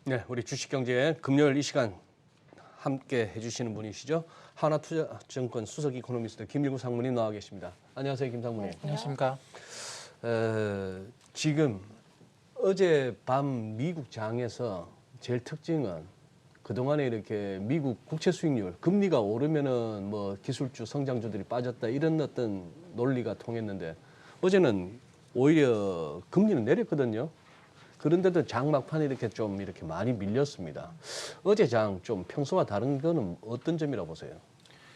네, 우리 주식경제 금요일 이 시간 함께 해주시는 분이시죠. 하나투자증권 수석 이코노미스트 김일구 상무님 나와 계십니다. 안녕하세요, 김 상무님. 안녕하십니까. 지금 어제 밤 미국 장에서 제일 특징은 그동안에 이렇게 미국 국채 수익률, 금리가 오르면은 뭐 기술주, 성장주들이 빠졌다 이런 어떤 논리가 통했는데 어제는 오히려 금리는 내렸거든요. 그런데도 장 막판에 이렇게 많이 밀렸습니다. 어제 장 좀 평소와 다른 거는 어떤 점이라고 보세요?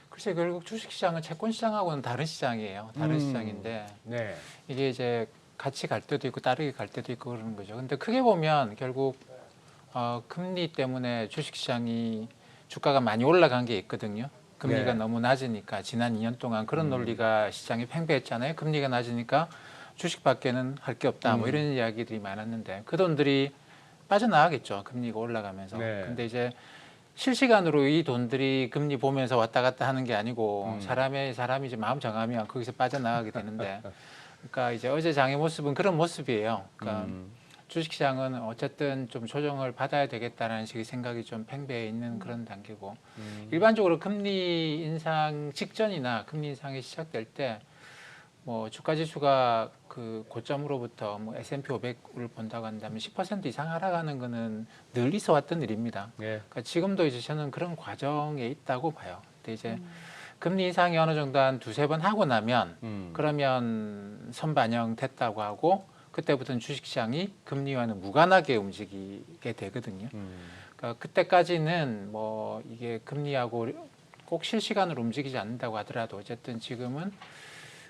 글쎄 결국 주식시장은 채권시장하고는 다른 시장이에요. 다른 시장인데 네. 이게 이제 같이 갈 때도 있고 다르게 갈 때도 있고 그러는 거죠. 근데 크게 보면 결국 금리 때문에 주식시장이 주가가 많이 올라간 게 있거든요. 금리가 네. 너무 낮으니까 지난 2년 동안 그런 논리가 시장에 팽배했잖아요. 금리가 낮으니까 주식밖에는 할 게 없다. 뭐 이런 이야기들이 많았는데 그 돈들이 빠져나가겠죠. 금리가 올라가면서. 네. 근데 이제 실시간으로 이 돈들이 금리 보면서 왔다 갔다 하는 게 아니고 사람이 이제 마음 정하면 거기서 빠져나가게 되는데 그러니까 이제 어제 장의 모습은 그런 모습이에요. 그러니까 주식시장은 어쨌든 좀 조정을 받아야 되겠다라는 식의 생각이 좀 팽배해 있는 그런 단계고 일반적으로 금리 인상 직전이나 금리 인상이 시작될 때 뭐 주가 지수가 그 고점으로부터 뭐 S&P 500을 본다고 한다면 10% 이상 하락하는 거는 늘 있어 왔던 일입니다. 네. 그러니까 지금도 이제 저는 그런 과정에 있다고 봐요. 근데 이제 금리 인상이 어느 정도 한 두세 번 하고 나면 그러면 선반영 됐다고 하고 그때부터는 주식시장이 금리와는 무관하게 움직이게 되거든요. 그러니까 그때까지는 뭐 이게 금리하고 꼭 실시간으로 움직이지 않는다고 하더라도 어쨌든 지금은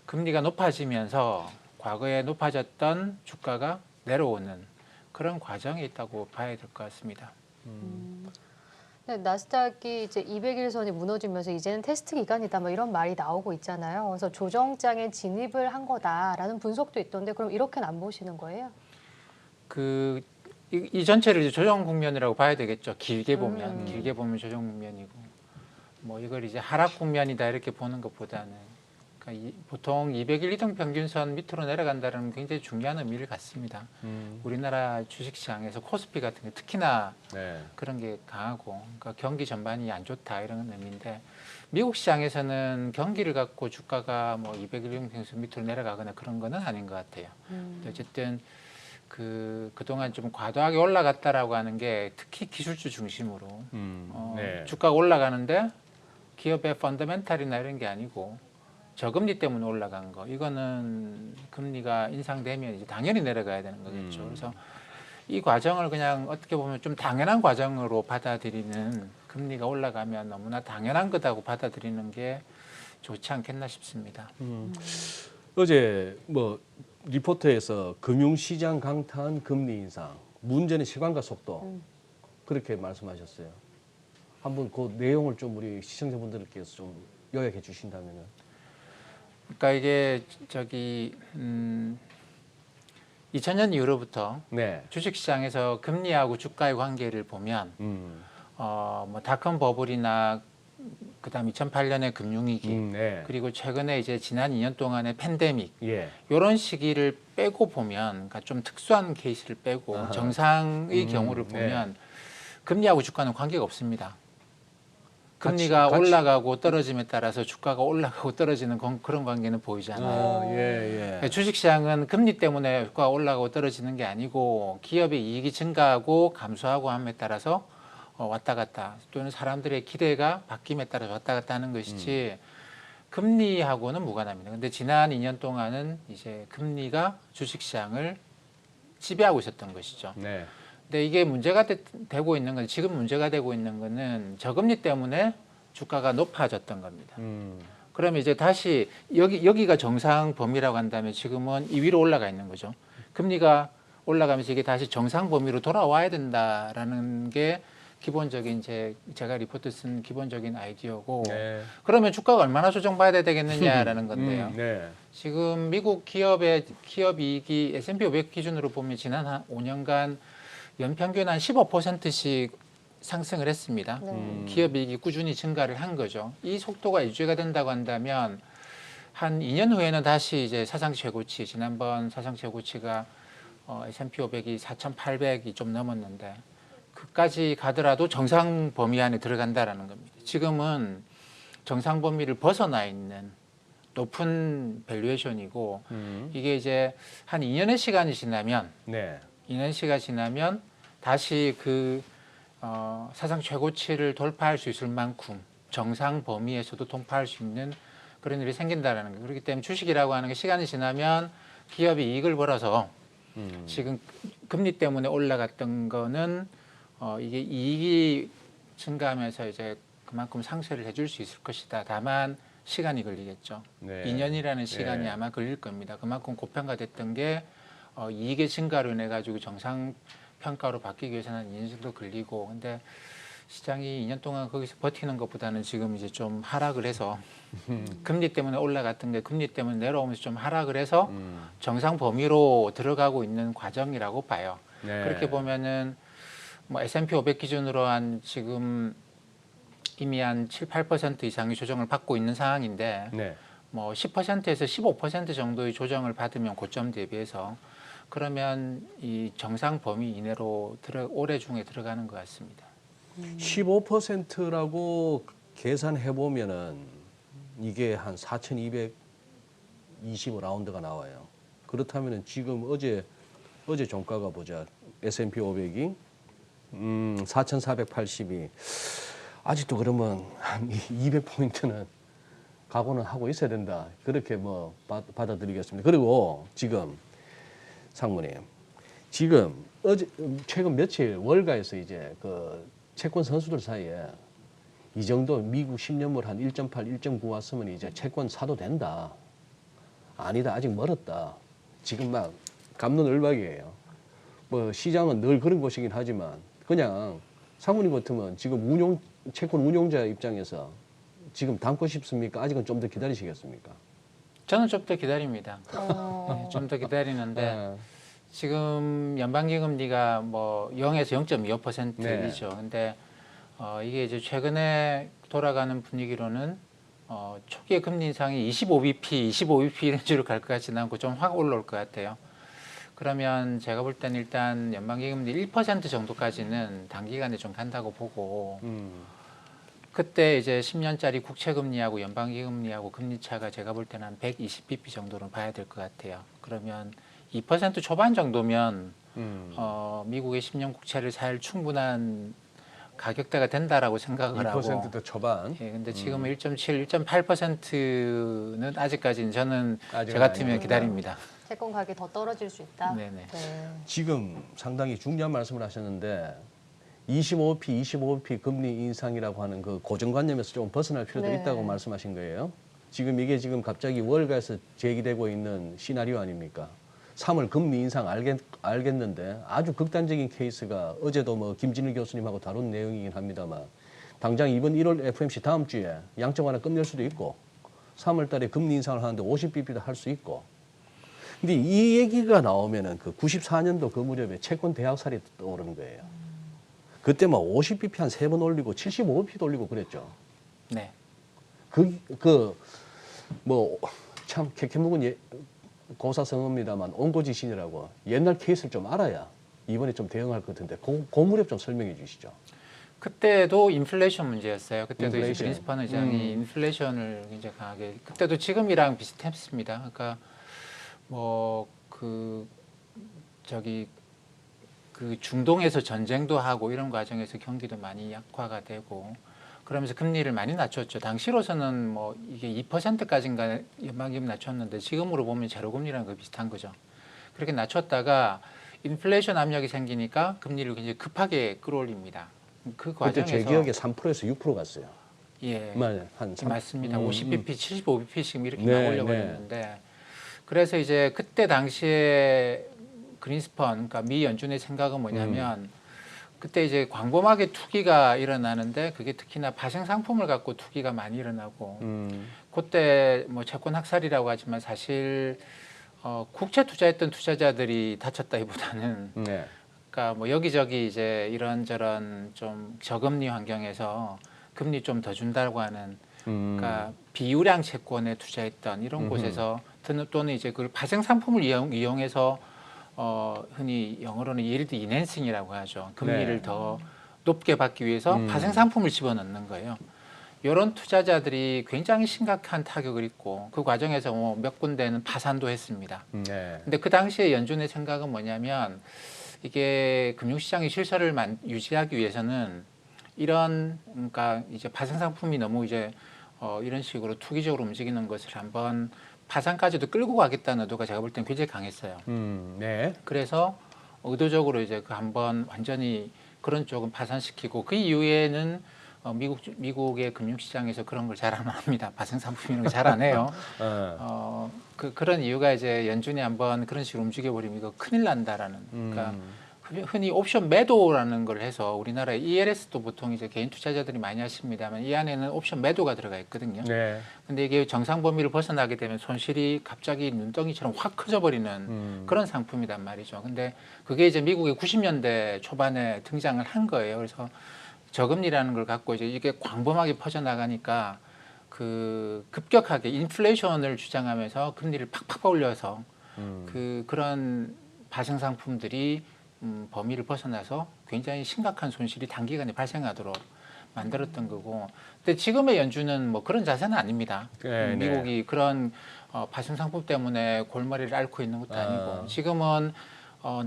금리가 높아지면서 과거에 높아졌던 주가가 내려오는 그런 과정에 있다고 봐야 될 것 같습니다. 네, 나스닥이 이제 200일선이 무너지면서 이제는 테스트 기간이다 뭐 이런 말이 나오고 있잖아요. 그래서 조정장에 진입을 한 거다라는 분석도 있던데 그럼 이렇게는 안 보시는 거예요? 이 전체를 이제 조정 국면이라고 봐야 되겠죠. 길게 보면 조정 국면이고 뭐 이걸 이제 하락 국면이다 이렇게 보는 것보다는 그러니까 보통 200일 이동 평균선 밑으로 내려간다는 건 굉장히 중요한 의미를 갖습니다. 우리나라 주식시장에서 코스피 같은 게 특히나 네. 그런 게 강하고 그러니까 경기 전반이 안 좋다 이런 의미인데 미국 시장에서는 경기를 갖고 주가가 뭐 200일 이동 평균선 밑으로 내려가거나 그런 거는 아닌 것 같아요. 어쨌든 그동안 좀 과도하게 올라갔다라고 하는 게 특히 기술주 중심으로 네. 주가가 올라가는데 기업의 펀더멘탈이나 이런 게 아니고 저금리 때문에 올라간 거 이거는 금리가 인상되면 이제 당연히 내려가야 되는 거겠죠. 그래서 이 과정을 그냥 어떻게 보면 좀 당연한 과정으로 받아들이는 금리가 올라가면 너무나 당연한 거다고 받아들이는 게 좋지 않겠나 싶습니다. 어제 뭐 리포트에서 금융시장 강타한 금리 인상, 문제는 시간과 속도 그렇게 말씀하셨어요. 한번 그 내용을 좀 우리 시청자분들께서 좀 요약해 주신다면은. 그러니까 이게 2000년 이후로부터 네. 주식시장에서 금리하고 주가의 관계를 보면 뭐 닷컴 버블이나 그다음 2008년의 금융위기 네. 그리고 최근에 이제 지난 2년 동안의 팬데믹 예. 이런 시기를 빼고 보면 그러니까 좀 특수한 케이스를 빼고 정상의 경우를 보면 금리하고 주가는 관계가 없습니다. 금리가 같이. 올라가고 떨어짐에 따라서 주가가 올라가고 떨어지는 그런 관계는 보이지 않아요. 예. 그러니까 주식시장은 금리 때문에 주가가 올라가고 떨어지는 게 아니고 기업의 이익이 증가하고 감소하고 함에 따라서 왔다 갔다 또는 사람들의 기대가 바뀜에 따라서 왔다 갔다 하는 것이지 금리하고는 무관합니다. 근데 지난 2년 동안은 이제 금리가 주식시장을 지배하고 있었던 것이죠. 네. 근데 이게 문제가 되고 있는 건 지금 문제가 되고 있는 거는 저금리 때문에 주가가 높아졌던 겁니다. 그러면 이제 다시 여기가 정상 범위라고 한다면 지금은 이 위로 올라가 있는 거죠. 금리가 올라가면서 이게 다시 정상 범위로 돌아와야 된다라는 게 기본적인 제가 리포트 쓴 기본적인 아이디어고 네. 그러면 주가가 얼마나 조정받아야 되겠느냐라는 건데요. 네. 지금 미국 기업 이익이 S&P 500 기준으로 보면 지난 한 5년간 연평균 한 15%씩 상승을 했습니다. 기업 이익이 꾸준히 증가를 한 거죠. 이 속도가 유지가 된다고 한다면 한 2년 후에는 다시 이제 사상 최고치, 지난번 사상 최고치가 S&P 500이 4,800이 좀 넘었는데 그까지 가더라도 정상 범위 안에 들어간다라는 겁니다. 지금은 정상 범위를 벗어나 있는 높은 밸류에이션이고 이게 이제 한 2년의 시간이 지나면 네. 2년 시간 지나면 다시 그 사상 최고치를 돌파할 수 있을 만큼 정상 범위에서도 통과할 수 있는 그런 일이 생긴다라는 거예요. 그렇기 때문에 주식이라고 하는 게 시간이 지나면 기업이 이익을 벌어서 지금 금리 때문에 올라갔던 거는 이게 이익이 증가하면서 이제 그만큼 상쇄를 해줄 수 있을 것이다. 다만 시간이 걸리겠죠. 네. 2년이라는 시간이 네. 아마 걸릴 겁니다. 그만큼 고평가됐던 게 이익의 증가로 인해 가지고 정상 평가로 바뀌기 위해서는 한 2년 정도 걸리고, 근데 시장이 2년 동안 거기서 버티는 것보다는 지금 이제 좀 하락을 해서 금리 때문에 올라갔던 게 금리 때문에 내려오면서 좀 하락을 해서 정상 범위로 들어가고 있는 과정이라고 봐요. 네. 그렇게 보면은 뭐 S&P 500 기준으로 한 지금 이미 한 7, 8% 이상의 조정을 받고 있는 상황인데 네. 뭐 10%에서 15% 정도의 조정을 받으면 고점 대비해서 그러면 이 정상 범위 이내로 올해 중에 들어가는 것 같습니다. 15%라고 계산해 보면은 이게 한 4,225라운드가 나와요. 그렇다면은 지금 어제 종가가 보자. S&P 500이 4,482. 아직도 그러면 한 200포인트는 각오는 하고 있어야 된다. 그렇게 뭐 받아들이겠습니다. 그리고 지금 상무님, 지금 어제 최근 며칠 월가에서 이제 그 채권 선수들 사이에 이 정도 미국 10년물 한 1.8, 1.9 왔으면 이제 채권 사도 된다. 아니다, 아직 멀었다. 지금 막 갑론을박이에요. 뭐 시장은 늘 그런 곳이긴 하지만 그냥 상무님 같으면 지금 채권 운용자 입장에서 지금 담고 싶습니까? 아직은 좀 더 기다리시겠습니까? 저는 좀 더 기다립니다. 좀 더 기다리는데 지금 연방기 금리가 뭐 0에서 0.25%이죠. 네. 근데 이게 이제 최근에 돌아가는 분위기로는 초기에 금리 인상이 25bp 렌즈로 갈 것 같지는 않고 좀 확 올라올 것 같아요. 그러면 제가 볼 때는 일단 연방기 금리 1% 정도까지는 단기간에 좀 간다고 보고 그때 이제 10년짜리 국채금리하고 연방기금리하고 금리 차가 제가 볼 때는 한 120bp 정도는 봐야 될 것 같아요. 그러면 2% 초반 정도면 미국의 10년 국채를 살 충분한 가격대가 된다라고 생각을 하고 2%도 초반. 예, 근데 지금 1.7, 1.8%는 아직까지는 저는 아직은 저 같으면 아니구나. 기다립니다. 채권 가격이 더 떨어질 수 있다. 네네. 네. 지금 상당히 중요한 말씀을 하셨는데 25p 금리 인상이라고 하는 그 고정관념에서 좀 벗어날 필요도 네. 있다고 말씀하신 거예요. 지금 이게 지금 갑자기 월가에서 제기되고 있는 시나리오 아닙니까? 3월 금리 인상 알겠는데 아주 극단적인 케이스가 어제도 뭐 김진일 교수님하고 다룬 내용이긴 합니다만 당장 이번 1월 FOMC 다음 주에 양적 완화 끝낼 수도 있고 3월 달에 금리 인상을 하는데 50bp도 할 수 있고 근데 이 얘기가 나오면은 그 94년도 그 무렵에 채권 대학살이 떠오르는 거예요. 그때 막 50bp 한 3번 올리고 75bp도 올리고 그랬죠. 네. 뭐 참 캐캐묵은 고사성어입니다만 온고지신이라고 옛날 케이스를 좀 알아야 이번에 좀 대응할 것 같은데 그 무렵 좀 설명해 주시죠. 그때도 인플레이션 문제였어요. 그때도 이제 인플레이션. 그린스판 의장이 인플레이션을 굉장히 강하게 그때도 지금이랑 비슷했습니다. 그러니까 뭐 그 중동에서 전쟁도 하고 이런 과정에서 경기도 많이 약화가 되고 그러면서 금리를 많이 낮췄죠. 당시로서는 뭐 이게 2%까지인가 연방기금 낮췄는데 지금으로 보면 제로금리랑 거 비슷한 거죠. 그렇게 낮췄다가 인플레이션 압력이 생기니까 금리를 굉장히 급하게 끌어올립니다. 그 그때 과정에서 제 기억에 3%에서 6% 갔어요. 예, 한 3. 맞습니다. 50bp, 75bp씩 이렇게 네, 막 올려버렸는데 그래서 이제 그때 당시에 그린스펀, 그러니까 미 연준의 생각은 뭐냐면 그때 이제 광범하게 투기가 일어나는데 그게 특히나 파생 상품을 갖고 투기가 많이 일어나고 그때 뭐 채권 학살이라고 하지만 사실 국채 투자했던 투자자들이 다쳤다기보다는 네. 그러니까 뭐 여기저기 이제 이런저런 좀 저금리 환경에서 금리 좀 더 준다고 하는 그러니까 비유량 채권에 투자했던 이런 곳에서 또는 이제 그 파생 상품을 이용해서 흔히 영어로는 yield enhancing이라고 하죠. 금리를 네. 더 높게 받기 위해서 파생 상품을 집어넣는 거예요. 이런 투자자들이 굉장히 심각한 타격을 입고 그 과정에서 뭐 몇 군데는 파산도 했습니다. 네. 근데 그 당시에 연준의 생각은 뭐냐면 이게 금융시장의 실체를 유지하기 위해서는 이런 그러니까 이제 파생 상품이 너무 이제 이런 식으로 투기적으로 움직이는 것을 한번 파산까지도 끌고 가겠다는 의도가 제가 볼 땐 굉장히 강했어요. 네. 그래서 의도적으로 이제 그 한번 완전히 그런 쪽은 파산시키고 그 이후에는 미국의 금융시장에서 그런 걸 잘 안 합니다. 파생 상품 이런 거 잘 안 해요. 그런 이유가 이제 연준이 한번 그런 식으로 움직여버리면 이거 큰일 난다라는. 그러니까 흔히 옵션 매도라는 걸 해서 우리나라의 ELS도 보통 이제 개인 투자자들이 많이 하십니다만 이 안에는 옵션 매도가 들어가 있거든요. 네. 근데 이게 정상 범위를 벗어나게 되면 손실이 갑자기 눈덩이처럼 확 커져 버리는 그런 상품이란 말이죠. 근데 그게 이제 미국의 90년대 초반에 등장을 한 거예요. 그래서 저금리라는 걸 갖고 이제 이게 광범하게 퍼져나가니까 그 급격하게 인플레이션을 주장하면서 금리를 팍팍 올려서 그런 파생 상품들이 범위를 벗어나서 굉장히 심각한 손실이 단기간에 발생하도록 만들었던 거고. 근데 지금의 연준은 뭐 그런 자세는 아닙니다. 네, 미국이 그런 파생 상품 때문에 골머리를 앓고 있는 것도 아니고 지금은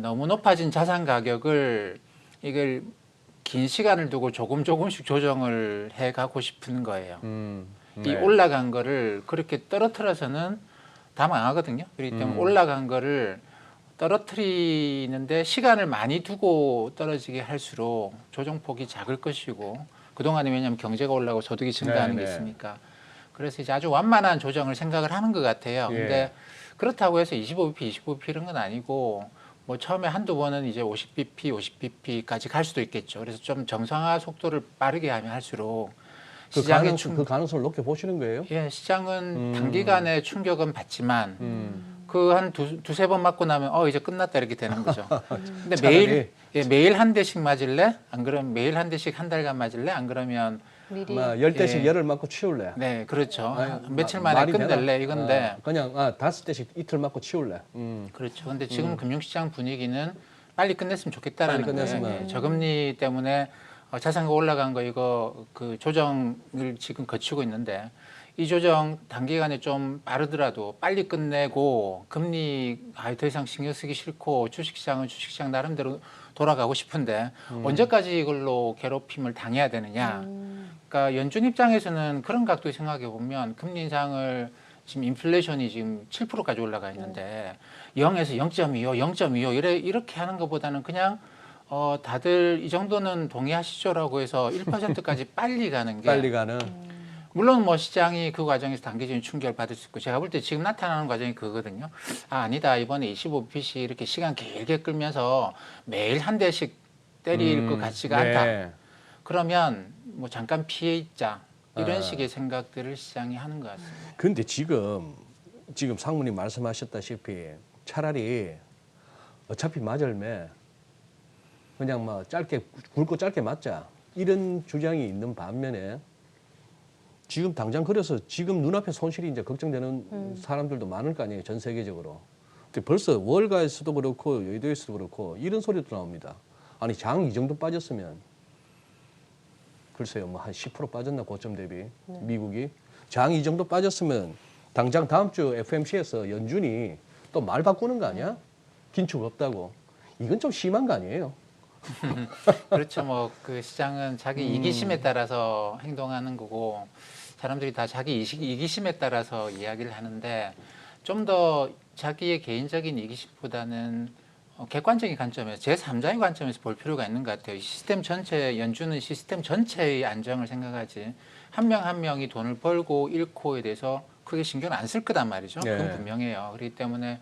너무 높아진 자산 가격을 이걸 긴 시간을 두고 조금씩 조정을 해가고 싶은 거예요. 이 네. 올라간 거를 그렇게 떨어뜨려서는 다 망하거든요. 그렇기 때문에 올라간 거를 떨어뜨리는데 시간을 많이 두고 떨어지게 할수록 조정폭이 작을 것이고 그동안에 왜냐하면 경제가 올라가고 소득이 증가하는 게 있으니까 그래서 이제 아주 완만한 조정을 생각을 하는 것 같아요. 근데 그렇다고 해서 25bp 이런 건 아니고 뭐 처음에 한두 번은 이제 50bp까지 갈 수도 있겠죠. 그래서 좀 정상화 속도를 빠르게 하면 할수록 시장의 그 가능성을 높게 보시는 거예요? 예, 시장은 단기간에 충격은 받지만 그 한 두세 번 맞고 나면 이제 끝났다 이렇게 되는 거죠. 근데 매일 한 대씩 맞을래? 안 그러면 매일 한 대씩 한 달간 맞을래? 안 그러면 미리 10대씩 열을 맞고 치울래? 네, 그렇죠. 아니, 며칠 만에 끝낼래 이건데 그냥 5대씩 이틀 맞고 치울래? 그렇죠. 근데 지금 금융시장 분위기는 빨리 끝냈으면 좋겠다라는 빨리 끝냈으면. 거예요. 저금리 때문에 자산가 올라간 거 이거 그 조정을 지금 거치고 있는데 이 조정 단기간에 좀 빠르더라도 빨리 끝내고 금리 더 이상 신경 쓰기 싫고 주식시장은 주식시장 나름대로 돌아가고 싶은데 언제까지 이걸로 괴롭힘을 당해야 되느냐. 그러니까 연준 입장에서는 그런 각도 생각해 보면 금리 인상을 지금 인플레이션이 지금 7%까지 올라가 있는데 0에서 0.25, 0.25 이렇게 하는 것보다는 그냥 다들 이 정도는 동의하시죠라고 해서 1%까지 빨리 가는 게 빨리 가는. 물론 뭐 시장이 그 과정에서 단기적인 충격을 받을 수 있고 제가 볼 때 지금 나타나는 과정이 그거거든요. 아니다 이번에 25bp 이렇게 시간 길게 끌면서 매일 한 대씩 때릴 것 같지가 않다. 그러면 뭐 잠깐 피해 있자 이런 식의 생각들을 시장이 하는 것 같습니다. 근데 지금 상무님 말씀하셨다시피 차라리 어차피 맞을매 그냥 뭐 굵고 짧게 맞자 이런 주장이 있는 반면에 지금 당장 그래서 지금 눈앞에 손실이 이제 걱정되는 사람들도 많을 거 아니에요, 전 세계적으로. 근데 벌써 월가에서도 그렇고 여의도에서도 그렇고 이런 소리도 나옵니다. 아니 장 이 정도 빠졌으면 글쎄요, 뭐 한 10% 빠졌나 고점 대비 미국이 장 이 정도 빠졌으면 당장 다음 주 FMC에서 연준이 또 말 바꾸는 거 아니야? 긴축 없다고. 이건 좀 심한 거 아니에요? 그렇죠. 뭐 그 시장은 자기 이기심에 따라서 행동하는 거고 사람들이 다 자기 이기심에 따라서 이야기를 하는데 좀 더 자기의 개인적인 이기심보다는 객관적인 관점에서 제3자의 관점에서 볼 필요가 있는 것 같아요. 시스템 전체 연준은 시스템 전체의 안정을 생각하지 한 명 한 명이 돈을 벌고 잃고에 대해서 크게 신경을 안 쓸 거단 말이죠. 그건 분명해요. 그렇기 때문에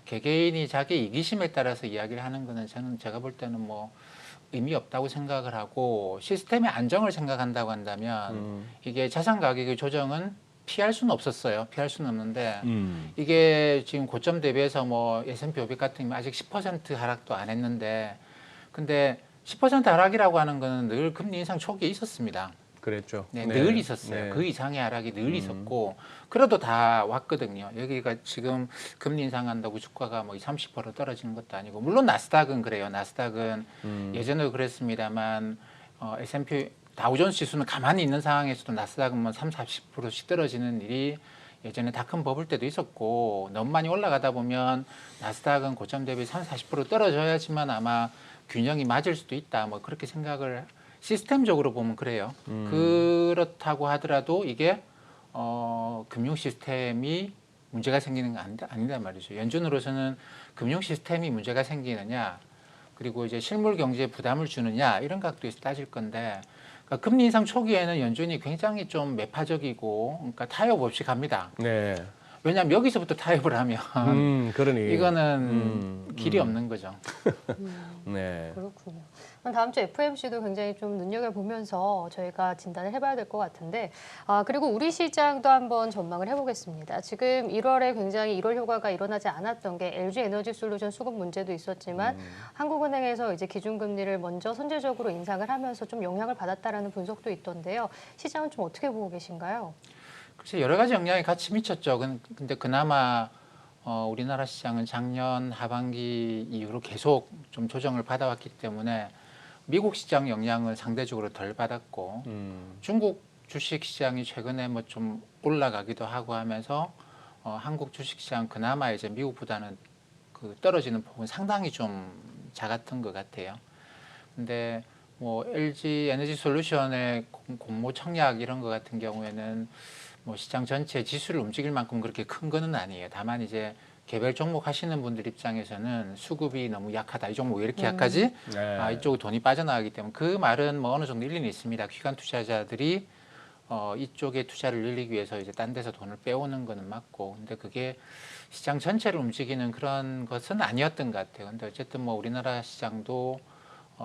개개인이 자기 이기심에 따라서 이야기를 하는 거는 제가 볼 때는 뭐 의미 없다고 생각을 하고 시스템의 안정을 생각한다고 한다면 이게 자산 가격의 조정은 피할 수는 없었어요. 피할 수는 없는데 이게 지금 고점 대비해서 뭐 S&P 500 같은 경우는 아직 10% 하락도 안 했는데 근데 10% 하락이라고 하는 거는 늘 금리 인상 초기에 있었습니다. 그랬죠. 네, 늘 있었어요. 네. 그 이상의 하락이 늘 있었고 그래도 다 왔거든요. 여기가 지금 금리 인상한다고 주가가 뭐 30% 떨어지는 것도 아니고 물론 나스닥은 그래요. 나스닥은 예전에도 그랬습니다만 S&P 다우존스 지수는 가만히 있는 상황에서도 나스닥은 뭐 30-40%씩 떨어지는 일이 예전에 닷컴 버블 때도 있었고 너무 많이 올라가다 보면 나스닥은 고점 대비 30-40% 떨어져야지만 아마 균형이 맞을 수도 있다. 뭐 그렇게 생각을 시스템적으로 보면 그래요. 그렇다고 하더라도 이게 금융 시스템이 문제가 생기는 건 아니다 말이죠. 연준으로서는 금융 시스템이 문제가 생기느냐 그리고 이제 실물 경제에 부담을 주느냐 이런 각도에서 따질 건데 그러니까 금리 인상 초기에는 연준이 굉장히 좀 매파적이고 그러니까 타협 없이 갑니다. 네. 왜냐하면 여기서부터 타협을 하면 그러니. 이거는 길이 없는 거죠. 네. 그렇군요. 그럼 다음 주 FOMC도 굉장히 좀 눈여겨보면서 저희가 진단을 해봐야 될 것 같은데 그리고 우리 시장도 한번 전망을 해보겠습니다. 지금 1월에 굉장히 1월 효과가 일어나지 않았던 게 LG 에너지 솔루션 수급 문제도 있었지만 한국은행에서 이제 기준금리를 먼저 선제적으로 인상을 하면서 좀 영향을 받았다라는 분석도 있던데요. 시장은 좀 어떻게 보고 계신가요? 글쎄 여러 가지 영향이 같이 미쳤죠. 근데 그나마 우리나라 시장은 작년 하반기 이후로 계속 좀 조정을 받아왔기 때문에 미국 시장 영향을 상대적으로 덜 받았고 중국 주식 시장이 최근에 뭐 좀 올라가기도 하고 하면서 한국 주식 시장 그나마 이제 미국보다는 그 떨어지는 폭은 상당히 좀 작았던 것 같아요. 근데 뭐 LG 에너지 솔루션의 공모 청약 이런 것 같은 경우에는 뭐 시장 전체 지수를 움직일 만큼 그렇게 큰 거는 아니에요. 다만 이제 개별 종목 하시는 분들 입장에서는 수급이 너무 약하다. 이 종목 왜 이렇게 약하지? 네. 이쪽으로 돈이 빠져나가기 때문에 그 말은 뭐 어느 정도 일리는 있습니다. 기관 투자자들이 이쪽에 투자를 늘리기 위해서 이제 딴 데서 돈을 빼오는 거는 맞고, 근데 그게 시장 전체를 움직이는 그런 것은 아니었던 것 같아요. 근데 어쨌든 뭐 우리나라 시장도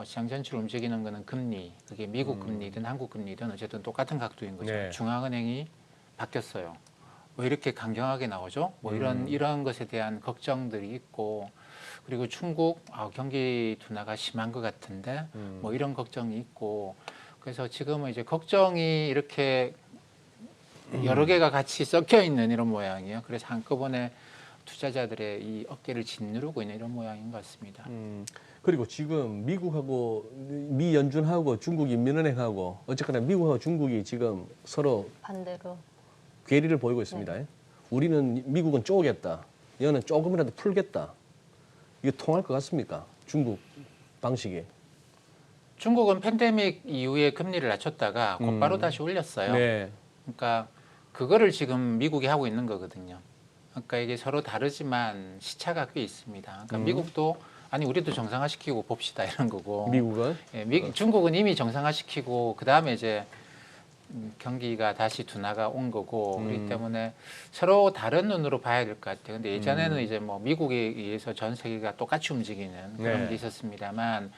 시장 전체를 움직이는 거는 금리, 그게 미국 금리든 한국 금리든 어쨌든 똑같은 각도인 거죠. 네. 중앙은행이 바뀌었어요. 왜 이렇게 강경하게 나오죠? 뭐 이런 것에 대한 걱정들이 있고, 그리고 중국 경기 둔화가 심한 것 같은데 뭐 이런 걱정이 있고, 그래서 지금은 이제 걱정이 이렇게 여러 개가 같이 섞여 있는 이런 모양이에요. 그래서 한꺼번에 투자자들의 이 어깨를 짓누르고 있는 이런 모양인 것 같습니다. 그리고 지금 미국하고 미 연준하고 중국 인민은행하고 어쨌거나 미국하고 중국이 지금 서로 반대로. 괴리를 보이고 있습니다. 우리는 미국은 쪼개겠다. 얘는 조금이라도 풀겠다. 이게 통할 것 같습니까? 중국 방식이. 중국은 팬데믹 이후에 금리를 낮췄다가 곧바로 다시 올렸어요. 네. 그러니까 그거를 지금 미국이 하고 있는 거거든요. 그러니까 이게 서로 다르지만 시차가 꽤 있습니다. 그러니까 미국도 아니 우리도 정상화시키고 봅시다 이런 거고. 미국은? 예, 중국은 이미 정상화시키고 그 다음에 이제 경기가 다시 둔화가 온 거고 그렇기 때문에 서로 다른 눈으로 봐야 될 것 같아요. 근데 예전에는 이제 뭐 미국에 의해서 전 세계가 똑같이 움직이는 그런 네. 게 있었습니다만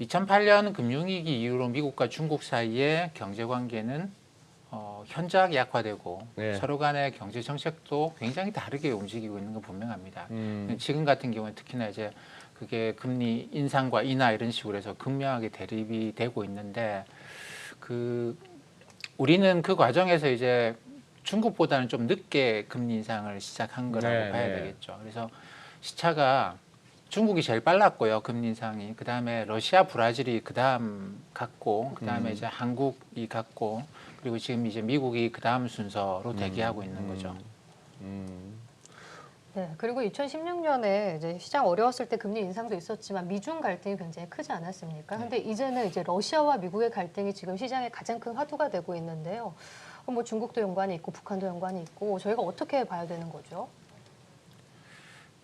2008년 금융위기 이후로 미국과 중국 사이의 경제 관계는 현저하게 약화되고 네. 서로 간의 경제 정책도 굉장히 다르게 움직이고 있는 건 분명합니다. 지금 같은 경우에 특히나 이제 그게 금리 인상과 인하 이런 식으로 해서 극명하게 대립이 되고 있는데 우리는 그 과정에서 이제 중국보다는 좀 늦게 금리 인상을 시작한 거라고 네, 봐야 네. 되겠죠. 그래서 시차가 중국이 제일 빨랐고요. 금리 인상이. 그다음에 러시아, 브라질이 그다음 갔고 그다음에 이제 한국이 갔고 그리고 지금 이제 미국이 그다음 순서로 대기하고 있는 거죠. 네, 그리고 2016년에 이제 시장 어려웠을 때 금리 인상도 있었지만 미중 갈등이 굉장히 크지 않았습니까? 근데 이제는 이제 러시아와 미국의 갈등이 지금 시장의 가장 큰 화두가 되고 있는데요. 뭐 중국도 연관이 있고 북한도 연관이 있고 저희가 어떻게 봐야 되는 거죠?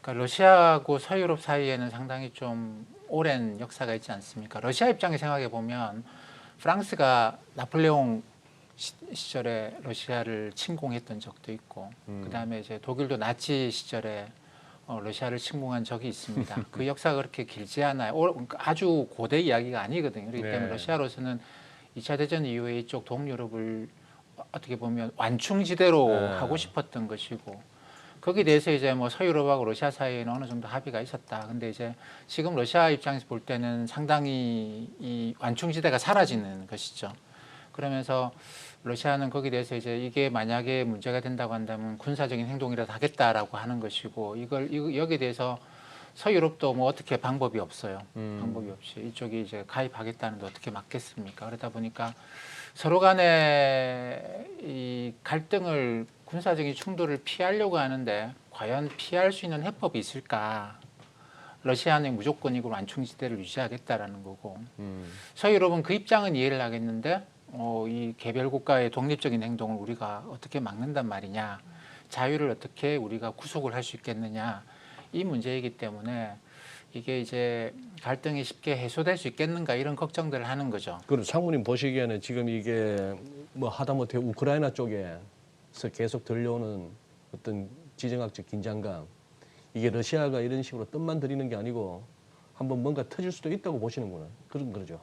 그러니까 러시아하고 서유럽 사이에는 상당히 좀 오랜 역사가 있지 않습니까? 러시아 입장에 생각해 보면 프랑스가 나폴레옹 시절에 러시아를 침공했던 적도 있고 그다음에 이제 독일도 나치 시절에 러시아를 침공한 적이 있습니다. 그 역사가 그렇게 길지 않아요. 아주 고대 이야기가 아니거든요. 그렇기 때문에 네. 러시아로서는 2차 대전 이후에 이쪽 동유럽을 어떻게 보면 완충지대로 하고 싶었던 것이고 거기에 대해서 이제 뭐 서유럽하고 러시아 사이에는 어느 정도 합의가 있었다. 근데 이제 지금 러시아 입장에서 볼 때는 상당히 이 완충지대가 사라지는 것이죠. 그러면서 러시아는 거기에 대해서 이제 이게 만약에 문제가 된다고 한다면 군사적인 행동이라도 하겠다라고 하는 것이고 여기에 대해서 서유럽도 뭐 어떻게 방법이 없어요. 방법이 없이 이쪽이 이제 가입하겠다는데 어떻게 막겠습니까? 그러다 보니까 서로 간에 이 갈등을 군사적인 충돌을 피하려고 하는데 과연 피할 수 있는 해법이 있을까? 러시아는 무조건이고 완충지대를 유지하겠다라는 거고 서유럽은 그 입장은 이해를 하겠는데 이 개별 국가의 독립적인 행동을 우리가 어떻게 막는단 말이냐, 자유를 어떻게 우리가 구속을 할 수 있겠느냐, 이 문제이기 때문에 이게 이제 갈등이 쉽게 해소될 수 있겠는가 이런 걱정들을 하는 거죠. 그리고 장군님 보시기에는 지금 이게 뭐 하다못해 우크라이나 쪽에서 계속 들려오는 어떤 지정학적 긴장감, 이게 러시아가 이런 식으로 뜻만 들이는 게 아니고 한번 뭔가 터질 수도 있다고 보시는구나. 그런 거죠.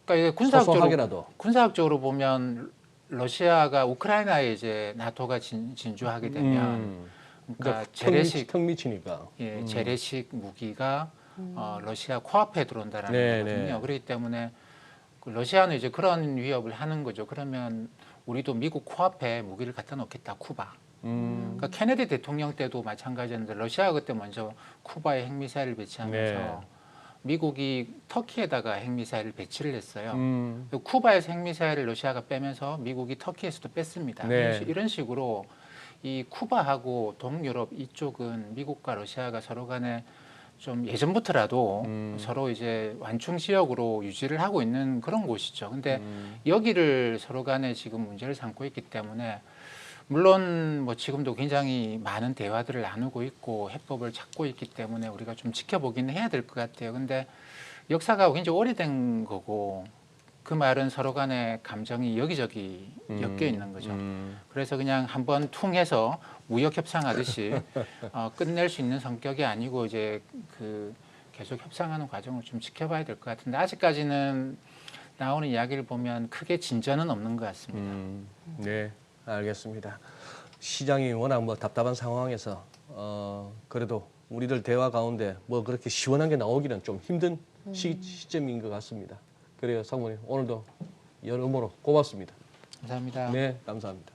그러니까 이게 소소하게라도. 군사학적으로 보면 러시아가 우크라이나에 이제 나토가 진주하게 되면 그러니까 턱 미치니까. 재래식 무기가 러시아 코앞에 들어온다라는 거거든요. 그렇기 때문에 러시아는 이제 그런 위협을 하는 거죠. 그러면 우리도 미국 코앞에 무기를 갖다 놓겠다, 쿠바. 그러니까 케네디 대통령 때도 마찬가지였는데 러시아가 그때 먼저 쿠바에 핵미사일을 배치하면서 미국이 터키에다가 핵미사일을 배치를 했어요. 쿠바에서 핵미사일을 러시아가 빼면서 미국이 터키에서도 뺐습니다. 이런 식으로 이 쿠바하고 동유럽 이쪽은 미국과 러시아가 서로 간에 좀 예전부터라도 서로 이제 완충 지역으로 유지를 하고 있는 그런 곳이죠. 근데 여기를 서로 간에 지금 문제를 삼고 있기 때문에 물론 뭐 지금도 굉장히 많은 대화들을 나누고 있고 해법을 찾고 있기 때문에 우리가 좀 지켜보기는 해야 될 것 같아요. 근데 역사가 굉장히 오래된 거고 그 말은 서로 간의 감정이 여기저기 엮여 있는 거죠. 그래서 그냥 한번 퉁해서 무역 협상하듯이 끝낼 수 있는 성격이 아니고 이제 그 계속 협상하는 과정을 좀 지켜봐야 될 것 같은데 아직까지는 나오는 이야기를 보면 크게 진전은 없는 것 같습니다. 네, 알겠습니다. 시장이 워낙 뭐 답답한 상황에서 그래도 우리들 대화 가운데 뭐 그렇게 시원한 게 나오기는 좀 힘든 시점인 것 같습니다. 그래요, 상무님 오늘도 여러모로 고맙습니다. 감사합니다. 네, 감사합니다.